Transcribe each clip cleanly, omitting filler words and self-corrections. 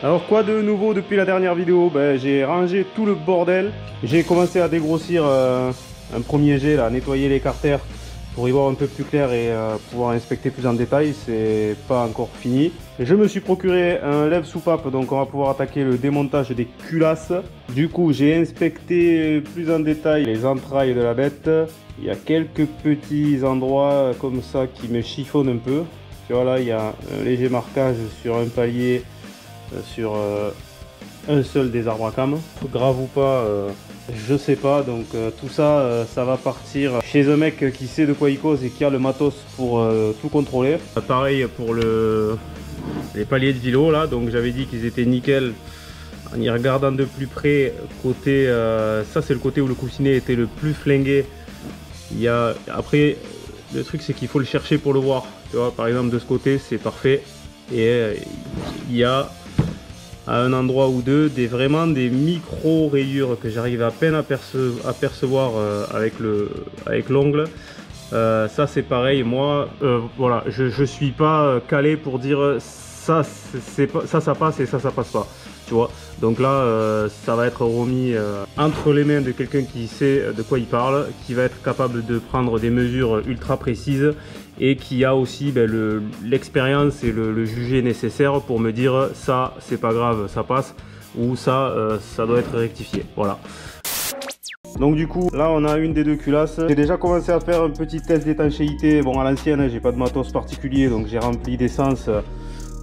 Alors quoi de nouveau depuis la dernière vidéo? J'ai rangé tout le bordel. J'ai commencé à dégrossir un premier jet, là, nettoyer les carters pour y voir un peu plus clair et pouvoir inspecter plus en détail. C'est pas encore fini. Je me suis procuré un lève-soupape, donc on va pouvoir attaquer le démontage des culasses. Du coup, j'ai inspecté plus en détail les entrailles de la bête. Il y a quelques petits endroits comme ça qui me chiffonnent un peu. Tu vois là, il y a un léger marquage sur un palier, sur un seul des arbres à cames. Grave ou pas, je sais pas. Donc tout ça, ça va partir chez un mec qui sait de quoi il cause et qui a le matos pour tout contrôler. Pareil pour les paliers de vilo là, donc j'avais dit qu'ils étaient nickel. En y regardant de plus près, côté ça c'est le côté où le coussinet était le plus flingué. Il y a après le truc c'est qu'il faut le chercher pour le voir. Tu vois, par exemple de ce côté c'est parfait et il y a à un endroit ou deux vraiment des micro rayures que j'arrive à peine à percevoir avec l'ongle. Ça c'est pareil, moi voilà, je suis pas calé pour dire ça ça passe et ça passe pas, tu vois. Donc là ça va être remis entre les mains de quelqu'un qui sait de quoi il parle, qui va être capable de prendre des mesures ultra précises et qui a aussi l'expérience et le jugé nécessaire pour me dire ça c'est pas grave, ça passe, ou ça ça doit être rectifié, voilà. Donc du coup là on a une des deux culasses. J'ai déjà commencé à faire un petit test d'étanchéité. Bon, à l'ancienne j'ai pas de matos particulier, donc j'ai rempli d'essence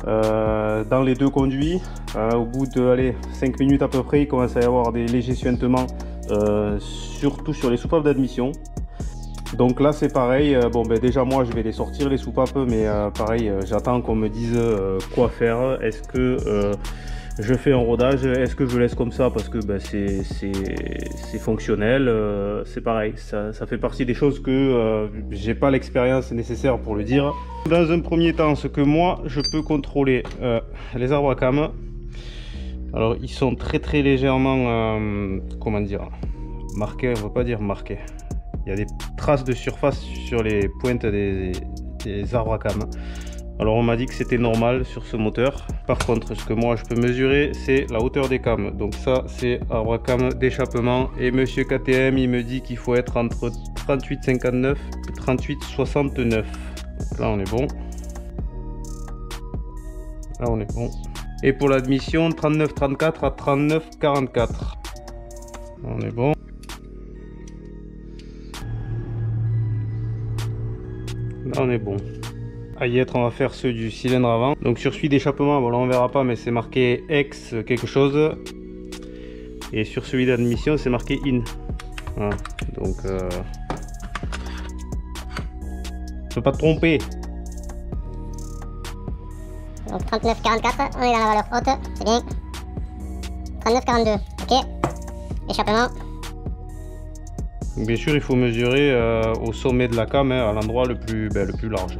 dans les deux conduits. Au bout de 5 minutes à peu près, il commence à y avoir des légers suintements, surtout sur les soupapes d'admission. Donc là c'est pareil, déjà moi je vais les sortir les soupapes, mais pareil j'attends qu'on me dise quoi faire. Est-ce que je fais un rodage, est-ce que je laisse comme ça parce que c'est fonctionnel, c'est pareil, ça fait partie des choses que j'ai pas l'expérience nécessaire pour le dire. Dans un premier temps, ce que moi je peux contrôler, les arbres à cames. Alors ils sont très légèrement, comment dire, marqués, on va pas dire marqués. Il y a des traces de surface sur les pointes des arbres à cames. Alors on m'a dit que c'était normal sur ce moteur. Par contre, ce que moi je peux mesurer, c'est la hauteur des cames. Donc ça c'est arbre à cames d'échappement, et monsieur KTM il me dit qu'il faut être entre 38,59 et 38,69. Là on est bon. Là on est bon. Et pour l'admission, 39,34 à 39,44. On est bon. Là on est bon. À y être, on va faire ceux du cylindre avant. Donc sur celui d'échappement, bon là on verra pas, mais c'est marqué X quelque chose. Et sur celui d'admission c'est marqué IN. Voilà. Donc je peux pas te tromper. Donc 39,44, on est dans la valeur haute, c'est bien. 39,42, ok. Échappement. Donc bien sûr il faut mesurer au sommet de la came, à l'endroit le plus large.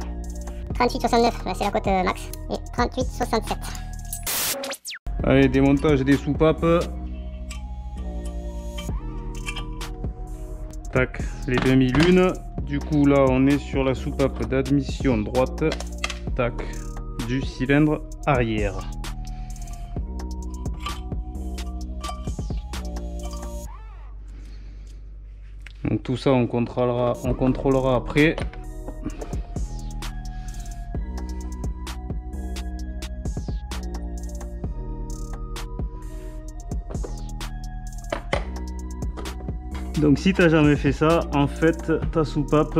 38,69, c'est la cote max. Et 38,67. Allez, démontage des soupapes. Tac, les demi-lunes. Du coup là on est sur la soupape d'admission droite. Tac, du cylindre arrière. Donc tout ça on contrôlera après. Donc si tu n'as jamais fait ça, en fait ta soupape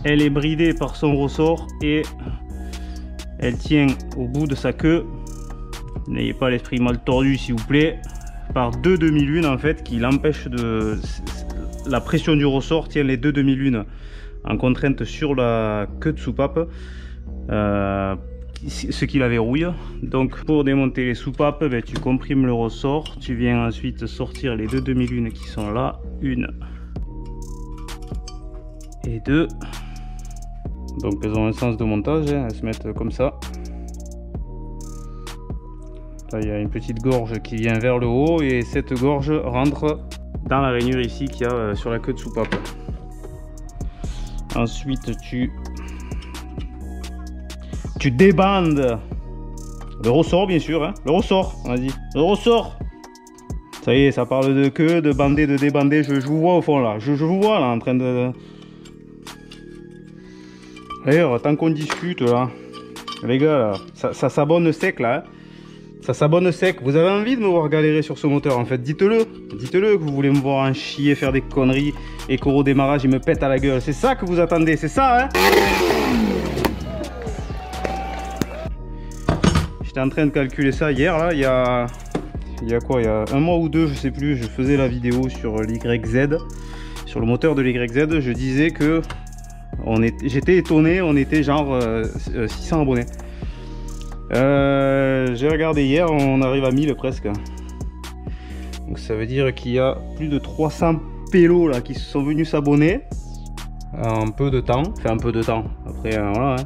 elle est bridée par son ressort et elle tient au bout de sa queue, n'ayez pas l'esprit mal tordu s'il vous plaît, par deux demi-lunes en fait qui l'empêchent de... La pression du ressort tient les deux demi-lunes en contrainte sur la queue de soupape, ce qui la verrouille. Donc pour démonter les soupapes, tu comprimes le ressort, tu viens ensuite sortir les deux demi-lunes qui sont là, une et deux. Donc elles ont un sens de montage, elles se mettent comme ça. Là il y a une petite gorge qui vient vers le haut et cette gorge rentre dans la rainure ici qu'il y a sur la queue de soupape. Ensuite tu débandes Le ressort bien sûr, hein. Le ressort, on a dit. Le ressort. Ça y est, ça parle de queue, de bander, de débander. Je vous vois au fond là. Je vous vois là en train de... D'ailleurs, tant qu'on discute là, les gars, là, ça s'abonne sec là. Hein. Ça s'abonne sec. Vous avez envie de me voir galérer sur ce moteur en fait. Dites-le. Dites-le que vous voulez me voir en chier, faire des conneries et qu'au démarrage il me pète à la gueule. C'est ça que vous attendez, c'est ça hein. J'étais en train de calculer ça hier là. Il y a quoi? Il y a un mois ou deux, je sais plus. Je faisais la vidéo sur l'YZ. Sur le moteur de l'YZ. Je disais que... J'étais étonné, on était genre 600 abonnés. J'ai regardé hier, on arrive à 1000 presque. Donc ça veut dire qu'il y a plus de 300 pélos là qui sont venus s'abonner en peu de temps. Enfin un peu de temps. Après voilà. Hein.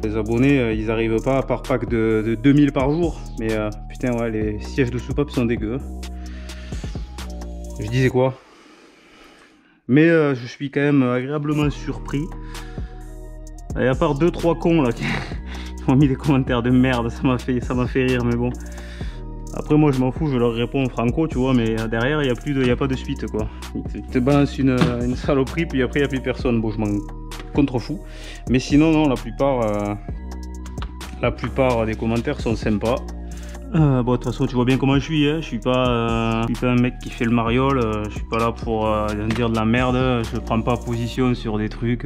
Les abonnés, ils arrivent pas par pack de 2000 par jour. Mais putain ouais, les sièges de soupape sont dégueux. Je disais quoi? Mais je suis quand même agréablement surpris. Et à part 2-3 cons là qui ont mis des commentaires de merde, ça m'a fait rire, mais bon. Après moi je m'en fous, je leur réponds franco, tu vois, mais derrière il y a pas de suite quoi. Ils te balancent une saloperie, puis après il n'y a plus personne. Bon, je m'en contrefous. Mais sinon non, la plupart des commentaires sont sympas. Bon, de toute façon, tu vois bien comment je suis, hein. Je suis pas un mec qui fait le mariole, je suis pas là pour dire de la merde, je prends pas position sur des trucs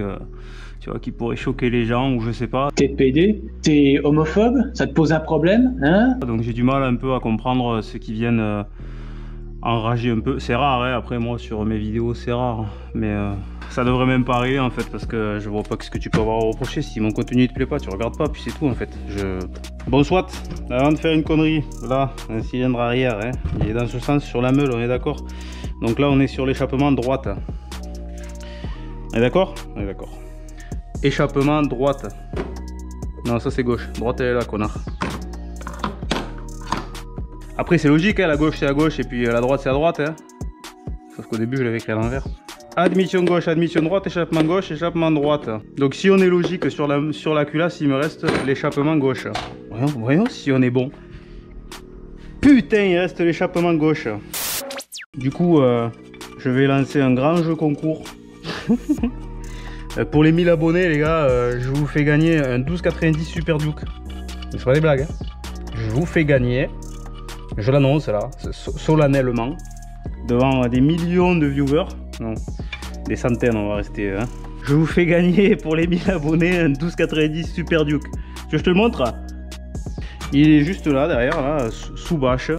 tu vois, qui pourraient choquer les gens ou je sais pas. T'es PD? T'es homophobe? Ça te pose un problème? Hein? Donc j'ai du mal un peu à comprendre ceux qui viennent enrager un peu. C'est rare, hein. Après moi sur mes vidéos c'est rare, mais ça devrait même pas arriver en fait, parce que je vois pas ce que tu peux avoir à reprocher. Si mon contenu te plaît pas, tu regardes pas, puis c'est tout en fait. Bon soit, avant de faire une connerie, là, un cylindre arrière, hein, il est dans ce sens sur la meule, on est d'accord. Donc là on est sur l'échappement droite. On est d'accord? On est d'accord. Échappement droite. Non, ça c'est gauche. Droite elle est là, connard. Après c'est logique, hein, la gauche c'est à gauche et puis la droite c'est à droite. Hein. Sauf qu'au début je l'avais écrit à l'envers. Admission gauche, admission droite, échappement gauche, échappement droite. Donc si on est logique sur la culasse, il me reste l'échappement gauche. Voyons si on est bon. Putain, il reste l'échappement gauche. Du coup, je vais lancer un grand jeu concours. Pour les 1000 abonnés, les gars, je vous fais gagner un 1290 Super Duke. C'est pas des blagues. Hein. Je vous fais gagner, je l'annonce là, solennellement, devant des millions de viewers. Non, des centaines, on va rester. Hein. Je vous fais gagner pour les 1000 abonnés un 1290 Super Duke. Je te le montre. Il est juste là, derrière, là, sous bâche.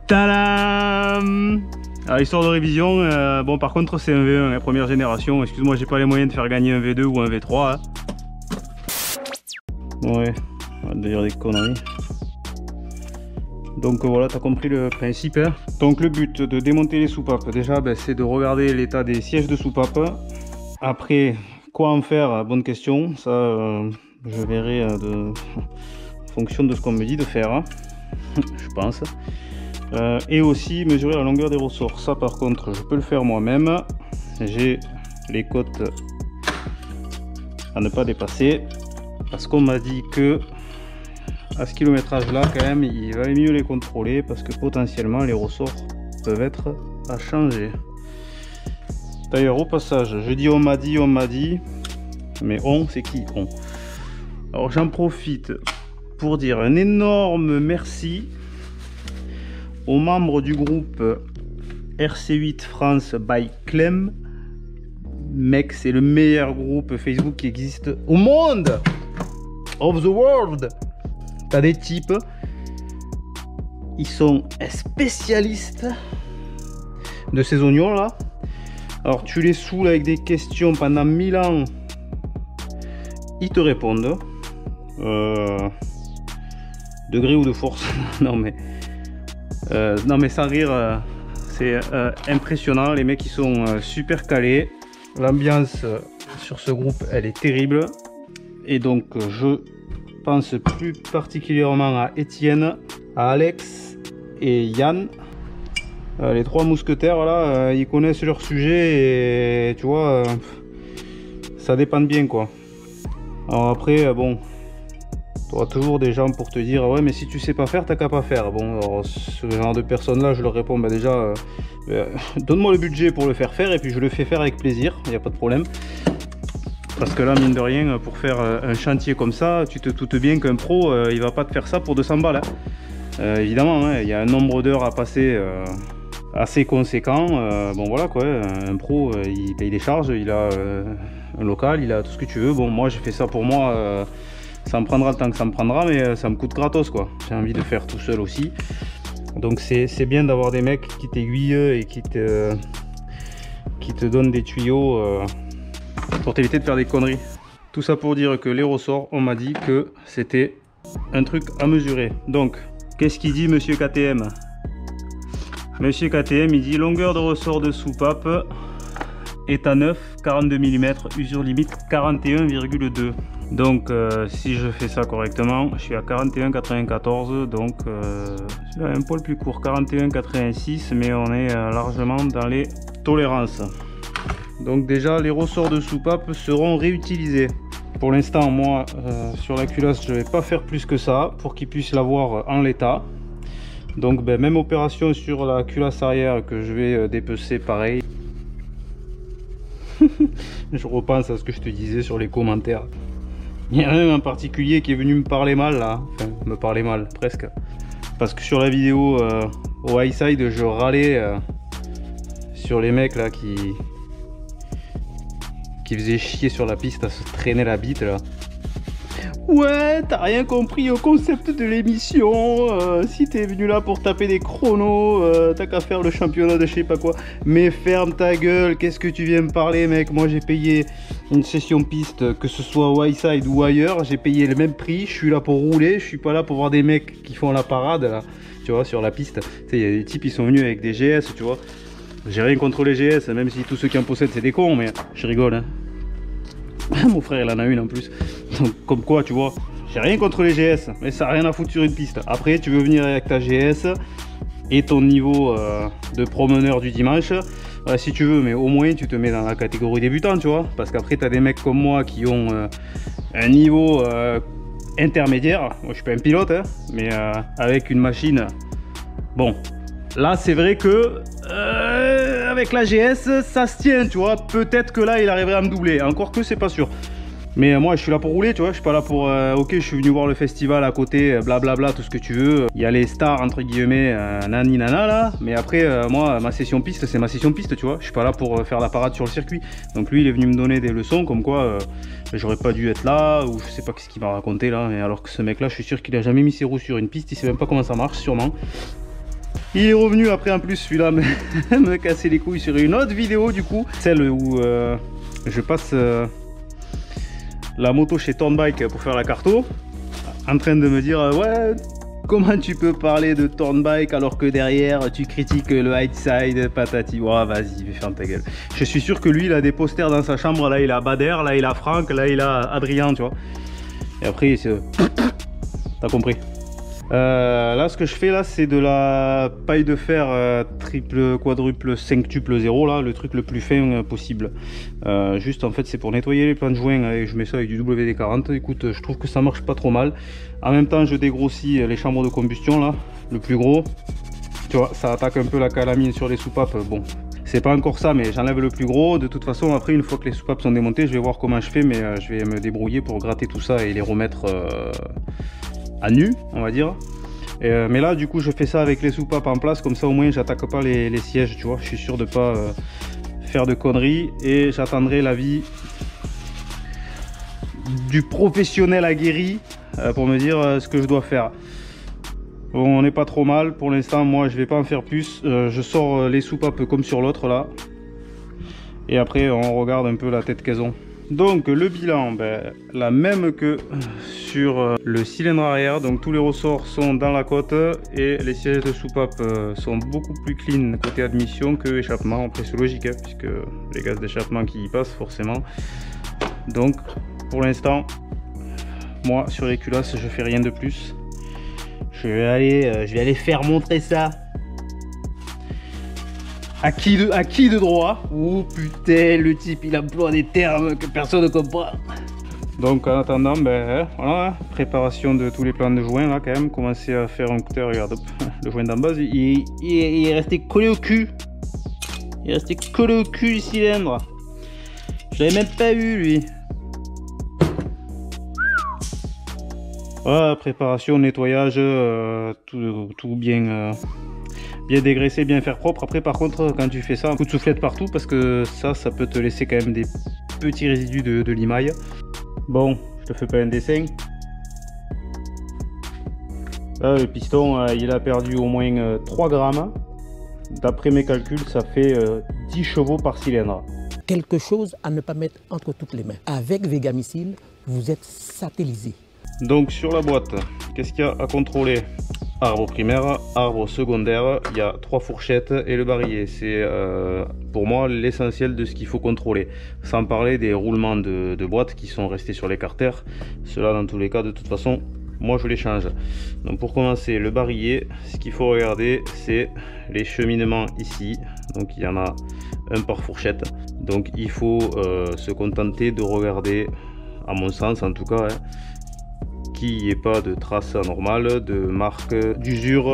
Tadam! Alors, histoire de révision, bon par contre c'est un V1, la première génération. Excuse-moi, j'ai pas les moyens de faire gagner un V2 ou un V3. Hein. Ouais, on va dire des conneries. Donc voilà, t'as compris le principe. Hein. Donc le but de démonter les soupapes, déjà ben, c'est de regarder l'état des sièges de soupape. Après, quoi en faire? Bonne question. Ça, je verrai en fonction de ce qu'on me dit de faire. Hein. Je pense. Et aussi mesurer la longueur des ressorts. Ça par contre, je peux le faire moi-même. J'ai les côtes à ne pas dépasser. Parce qu'on m'a dit que à ce kilométrage là quand même il valait mieux les contrôler parce que potentiellement les ressorts peuvent être à changer. D'ailleurs au passage, je dis on m'a dit, mais on c'est qui on? Alors j'en profite pour dire un énorme merci aux membres du groupe RC8 France by Clem. Mec, c'est le meilleur groupe Facebook qui existe au monde, of the world. T'as des types, ils sont spécialistes de ces oignons là. Alors tu les saoules avec des questions pendant 1000 ans, ils te répondent. Degré ou de force. Non mais sans rire, c'est impressionnant. Les mecs ils sont super calés. L'ambiance sur ce groupe elle est terrible. Et donc je pense plus particulièrement à Étienne, à Alex et Yann. Les trois mousquetaires là, ils connaissent leur sujet et tu vois, ça dépend bien quoi. Alors après, bon, Tu auras toujours des gens pour te dire ouais mais si tu sais pas faire t'as qu'à pas faire. Bon alors ce genre de personnes là je leur réponds bah déjà donne-moi le budget pour le faire et puis je le fais faire avec plaisir, il n'y a pas de problème. Parce que là mine de rien pour faire un chantier comme ça tu te doutes bien qu'un pro il va pas te faire ça pour 200 balles hein. Évidemment hein, il y a un nombre d'heures à passer assez conséquent. Bon voilà quoi, un pro il paye des charges, il a un local, il a tout ce que tu veux. Bon moi j'ai fait ça pour moi, ça me prendra le temps que ça me prendra mais ça me coûte gratos quoi. J'ai envie de faire tout seul aussi. Donc c'est bien d'avoir des mecs qui t'aiguillent et qui te donnent des tuyaux pour t'éviter de faire des conneries. Tout ça pour dire que les ressorts, on m'a dit que c'était un truc à mesurer. Donc qu'est-ce qu'il dit monsieur KTM? Monsieur KTM il dit longueur de ressort de soupape est à 9, 42 mm, usure limite 41,2. Donc si je fais ça correctement, je suis à 41,94, donc un poil plus court, 41,86, mais on est largement dans les tolérances. Donc déjà les ressorts de soupape seront réutilisés. Pour l'instant moi sur la culasse je vais pas faire plus que ça pour qu'ils puissent l'avoir en l'état. Donc ben, même opération sur la culasse arrière que je vais dépecer pareil. Je repense à ce que je te disais sur les commentaires. Il y a un en particulier qui est venu me parler mal là, enfin me parler mal presque. Parce que sur la vidéo au high side je râlais sur les mecs là qui faisaient chier sur la piste à se traîner la bite là. Ouais, t'as rien compris au concept de l'émission. Si t'es venu là pour taper des chronos, t'as qu'à faire le championnat de je sais pas quoi. Mais ferme ta gueule, qu'est-ce que tu viens me parler, mec? Moi j'ai payé une session piste, que ce soit au Highside ou ailleurs, j'ai payé le même prix. Je suis là pour rouler, je suis pas là pour voir des mecs qui font la parade là, tu vois, sur la piste. Tu sais, il y a des types, ils sont venus avec des GS, tu vois. J'ai rien contre les GS, même si tous ceux qui en possèdent c'est des cons, mais je rigole, hein. Mon frère il en a une en plus. Donc comme quoi tu vois, j'ai rien contre les GS, mais ça n'a rien à foutre sur une piste. Après tu veux venir avec ta GS et ton niveau de promeneur du dimanche, si tu veux, mais au moins tu te mets dans la catégorie débutant, tu vois. Parce qu'après tu as des mecs comme moi qui ont un niveau intermédiaire. Moi je suis pas un pilote hein, mais avec une machine, bon là c'est vrai que avec la GS ça se tient, tu vois. Peut-être que là il arriverait à me doubler, encore que c'est pas sûr. Mais moi je suis là pour rouler, tu vois. Je suis pas là pour ok je suis venu voir le festival à côté, blablabla, tout ce que tu veux. Il y a les stars entre guillemets, nani nana là. Mais après moi ma session piste c'est ma session piste, tu vois. Je suis pas là pour faire la parade sur le circuit. Donc lui il est venu me donner des leçons comme quoi j'aurais pas dû être là, ou je sais pas ce qu'il m'a raconté là. Mais alors que ce mec là je suis sûr qu'il a jamais mis ses roues sur une piste, il sait même pas comment ça marche sûrement. Il est revenu après en plus celui-là me casser les couilles sur une autre vidéo du coup, celle où je passe la moto chez Turnbike pour faire la carto, en train de me dire ouais comment tu peux parler de Turnbike alors que derrière tu critiques le high side patati. Ouais vas-y ferme ta gueule. Je suis sûr que lui il a des posters dans sa chambre, là il a Bader, là il a Franck, là il a Adrien, tu vois. Et après c'est t'as compris. Là ce que je fais là c'est de la paille de fer triple quadruple cinqutuple 0 là, le truc le plus fin possible. Juste en fait c'est pour nettoyer les plans de joint et je mets ça avec du WD-40. Écoute je trouve que ça marche pas trop mal. En même temps je dégrossis les chambres de combustion là, le plus gros. Tu vois ça attaque un peu la calamine sur les soupapes. Bon c'est pas encore ça mais j'enlève le plus gros. De toute façon après une fois que les soupapes sont démontées je vais voir comment je fais, mais je vais me débrouiller pour gratter tout ça et les remettre à nu on va dire. Mais là du coup je fais ça avec les soupapes en place, comme ça au moins j'attaque pas les sièges, tu vois. Je suis sûr de pas faire de conneries et j'attendrai l'avis du professionnel aguerri pour me dire ce que je dois faire. Bon, on n'est pas trop mal pour l'instant, moi je vais pas en faire plus. Je sors les soupapes comme sur l'autre là et après on regarde un peu la tête qu'elles ont. Donc le bilan, ben, la même que sur le cylindre arrière, donc tous les ressorts sont dans la côte et les sièges de soupape sont beaucoup plus clean côté admission que échappement. Après c'est logique hein, puisque les gaz d'échappement qui y passent forcément. Donc pour l'instant moi sur les culasses je fais rien de plus. Je vais aller faire montrer ça. À qui de droit? Oh putain, le type il emploie des termes que personne ne comprend. Donc en attendant, ben voilà, préparation de tous les plans de joint là quand même. Commencer à faire un cutter, regarde, hop, le joint d'en base, il est resté collé au cul. Il est resté collé au cul du cylindre. Je l'avais même pas vu lui. Voilà, préparation, nettoyage, tout bien, bien dégraisser, bien faire propre. Après par contre quand tu fais ça, un coup de soufflette partout parce que ça peut te laisser quand même des petits résidus de limaille. Bon, je te fais pas un dessin. Là, le piston, il a perdu au moins 3 grammes. D'après mes calculs, ça fait 10 chevaux par cylindre. Quelque chose à ne pas mettre entre toutes les mains. Avec Vegamicil, vous êtes satellisé. Donc sur la boîte, qu'est-ce qu'il y a à contrôler? Arbre primaire, arbre secondaire, il y a 3 fourchettes et le barillet. C'est pour moi l'essentiel de ce qu'il faut contrôler. Sans parler des roulements de boîte qui sont restés sur les carters. Cela dans tous les cas de toute façon, moi je les change. Donc pour commencer, le barillet, ce qu'il faut regarder c'est les cheminements ici. Donc il y en a un par fourchette. Donc il faut se contenter de regarder, à mon sens en tout cas, qu'il n'y ait pas de traces anormales, de marques d'usure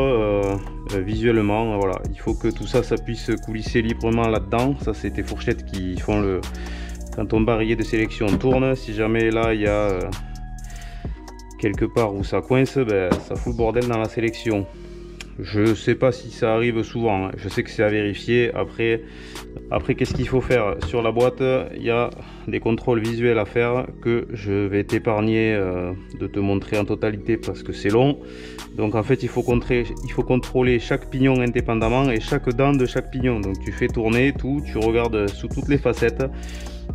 visuellement. Voilà, il faut que tout ça, ça puisse coulisser librement là-dedans. Ça c'est tes fourchettes qui font le... Quand ton barillet de sélection tourne, si jamais là il y a quelque part où ça coince, ben, ça fout le bordel dans la sélection. Je sais pas si ça arrive souvent, hein. Je sais que c'est à vérifier. Après qu'est-ce qu'il faut faire? Sur la boîte, il y a des contrôles visuels à faire que je vais t'épargner de te montrer en totalité parce que c'est long. Donc en fait, il faut contrôler chaque pignon indépendamment et chaque dent de chaque pignon. Donc tu fais tourner tout, tu regardes sous toutes les facettes.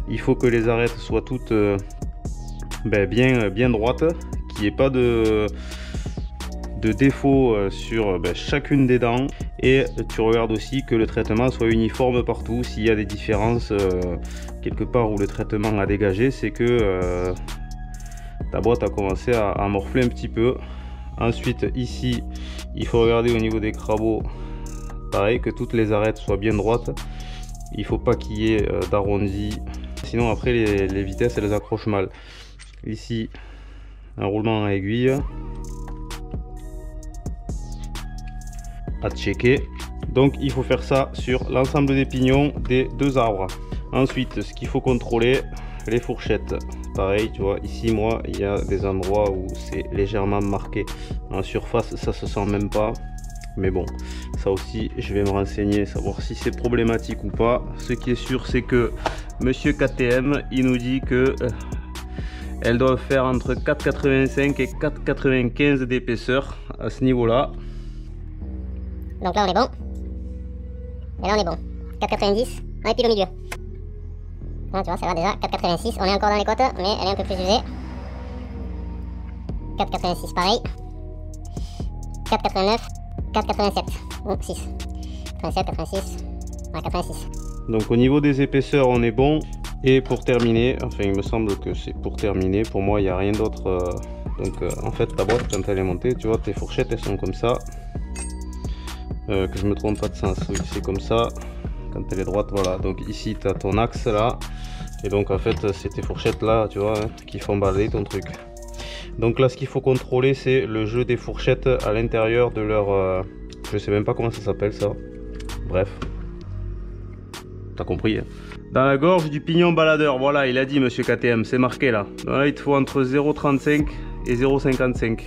Il faut que les arêtes soient toutes bien droites, qu'il n'y ait pas de défaut sur chacune des dents, et tu regardes aussi que le traitement soit uniforme partout. S'il y a des différences quelque part où le traitement a dégagé, c'est que ta boîte a commencé à morfler un petit peu. Ensuite ici il faut regarder au niveau des crabots, pareil, que toutes les arêtes soient bien droites. Il faut pas qu'il y ait d'arrondi, sinon après les vitesses elles accrochent mal. Ici un roulement à aiguille à checker. Donc il faut faire ça sur l'ensemble des pignons des 2 arbres. Ensuite, ce qu'il faut contrôler, les fourchettes. Pareil, tu vois, ici moi il y a des endroits où c'est légèrement marqué. En surface ça se sent même pas, mais bon, ça aussi je vais me renseigner, savoir si c'est problématique ou pas. Ce qui est sûr, c'est que monsieur KTM il nous dit que elles doivent faire entre 4,85 et 4,95 d'épaisseur à ce niveau là. Donc là on est bon. Et là on est bon. 4,90. On est pile au milieu. Ah, tu vois, ça va déjà. 4,86. On est encore dans les côtes, mais elle est un peu plus usée. 4,86 pareil. 4,89. 4,87. Oh, 6. 87, 86. Ouais, 86. Donc au niveau des épaisseurs on est bon. Et pour terminer, enfin il me semble que c'est pour terminer, pour moi il n'y a rien d'autre. En fait ta boîte quand elle est montée, tu vois, tes fourchettes elles sont comme ça. Que je me trompe pas de sens, oui, c'est comme ça quand elle est droite, voilà. Donc ici tu as ton axe là, et donc en fait c'est tes fourchettes là, tu vois, qui font balader ton truc. Donc là ce qu'il faut contrôler c'est le jeu des fourchettes à l'intérieur de leur je sais même pas comment ça s'appelle ça, bref, t'as compris hein. Dans la gorge du pignon baladeur, voilà, il a dit monsieur KTM, c'est marqué là. Là il te faut entre 0,35 et 0,55.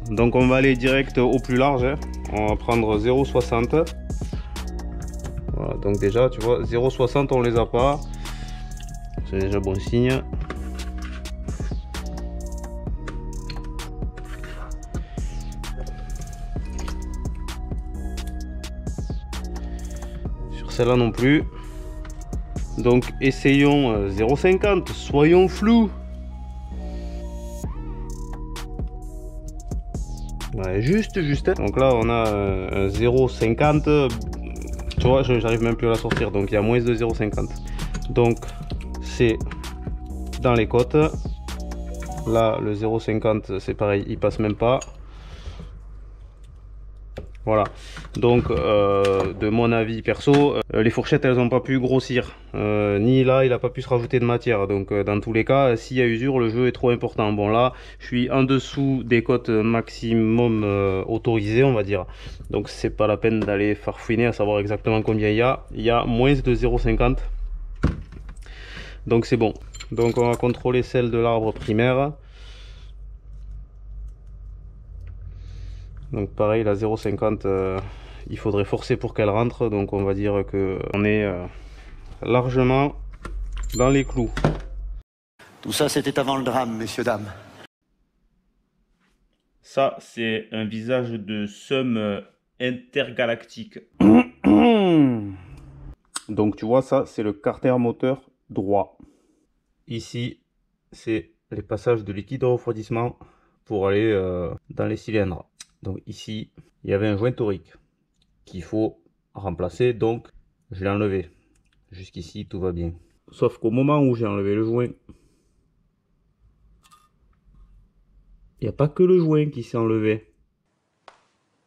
Donc on va aller direct au plus large, hein. On va prendre 0,60. Voilà, donc déjà tu vois 0,60 on les a pas, c'est déjà bon signe. Sur celle-là non plus. Donc essayons 0,50, soyons flous. Ouais, juste. Donc là on a un 0,50. Tu vois, j'arrive même plus à la sortir. Donc il y a moins de 0,50. Donc c'est dans les côtes. Là le 0,50 c'est pareil, il passe même pas. Voilà, donc de mon avis perso, les fourchettes elles n'ont pas pu grossir, ni là il n'a pas pu se rajouter de matière, donc dans tous les cas s'il y a usure le jeu est trop important. Bon là je suis en dessous des cotes maximum autorisées on va dire, donc c'est pas la peine d'aller farfouiner à savoir exactement combien il y a moins de 0,50, donc c'est bon. Donc on va contrôler celle de l'arbre primaire. Donc pareil, la 0,50, il faudrait forcer pour qu'elle rentre. Donc on va dire que on est largement dans les clous. Tout ça, c'était avant le drame, messieurs, dames. Ça, c'est un visage de somme intergalactique. Donc tu vois, ça, c'est le carter moteur droit. Ici, c'est les passages de liquide de refroidissement pour aller dans les cylindres. Donc ici, il y avait un joint torique qu'il faut remplacer, donc je l'ai enlevé. Jusqu'ici, tout va bien. Sauf qu'au moment où j'ai enlevé le joint, il n'y a pas que le joint qui s'est enlevé.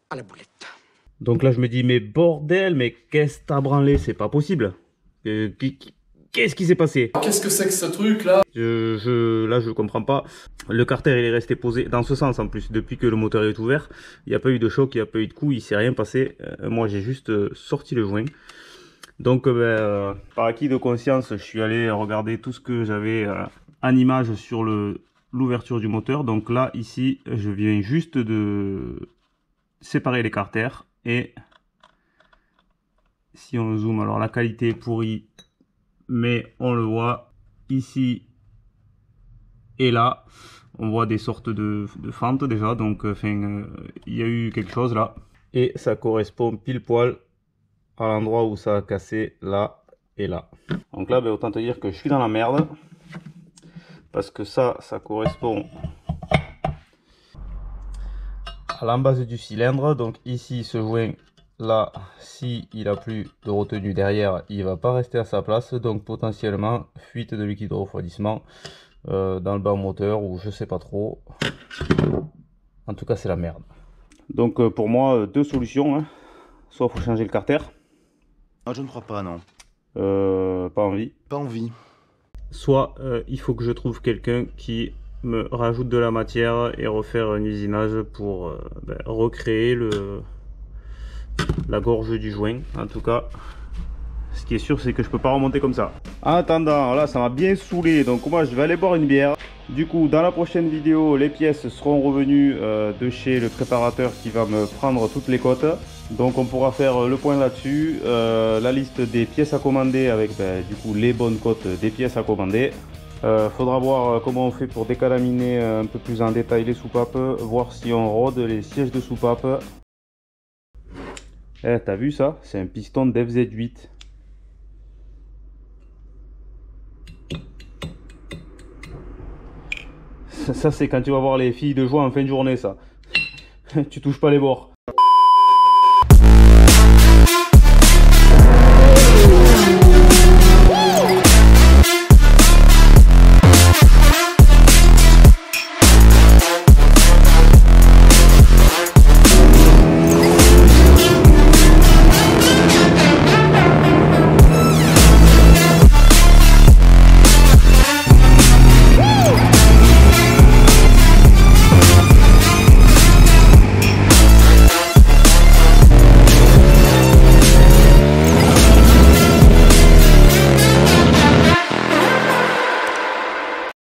À la boulette. Donc là, je me dis, mais bordel, mais qu'est-ce que t'as branlé? C'est pas possible. Qu'est-ce qui s'est passé? Qu'est-ce que c'est que ce truc là? Là je comprends pas. Le carter il est resté posé dans ce sens en plus. Depuis que le moteur est ouvert, il n'y a pas eu de choc, il n'y a pas eu de coup, il s'est rien passé. Moi j'ai juste sorti le joint. Donc par acquis de conscience, je suis allé regarder tout ce que j'avais en image sur l'ouverture du moteur. Donc là ici je viens juste de séparer les carters. Et si on zoome, alors la qualité est pourrie, mais on le voit ici et là on voit des sortes de fentes déjà, donc il y a eu quelque chose là et ça correspond pile poil à l'endroit où ça a cassé là et là. Donc là autant te dire que je suis dans la merde parce que ça correspond à l'embase du cylindre. Donc ici ce joint là, si il a plus de retenue derrière, il va pas rester à sa place, donc potentiellement fuite de liquide de refroidissement dans le bas moteur ou je sais pas trop. En tout cas c'est la merde. Donc pour moi deux solutions, hein. Soit faut changer le carter. Ah, je ne crois pas, non. Pas envie. Pas envie. Soit il faut que je trouve quelqu'un qui me rajoute de la matière et refaire un usinage pour recréer la gorge du joint. En tout cas, ce qui est sûr, c'est que je peux pas remonter comme ça. En attendant, là, ça m'a bien saoulé. Donc moi, je vais aller boire une bière. Du coup, dans la prochaine vidéo, les pièces seront revenues de chez le préparateur qui va me prendre toutes les cotes. Donc on pourra faire le point là-dessus. La liste des pièces à commander avec du coup les bonnes cotes des pièces à commander. Faudra voir comment on fait pour décalaminer un peu plus en détail les soupapes. Voir si on rôde les sièges de soupapes. Eh, t'as vu ça? C'est un piston d'FZ8. Ça c'est quand tu vas voir les filles de joie en fin de journée ça. Tu touches pas les bords.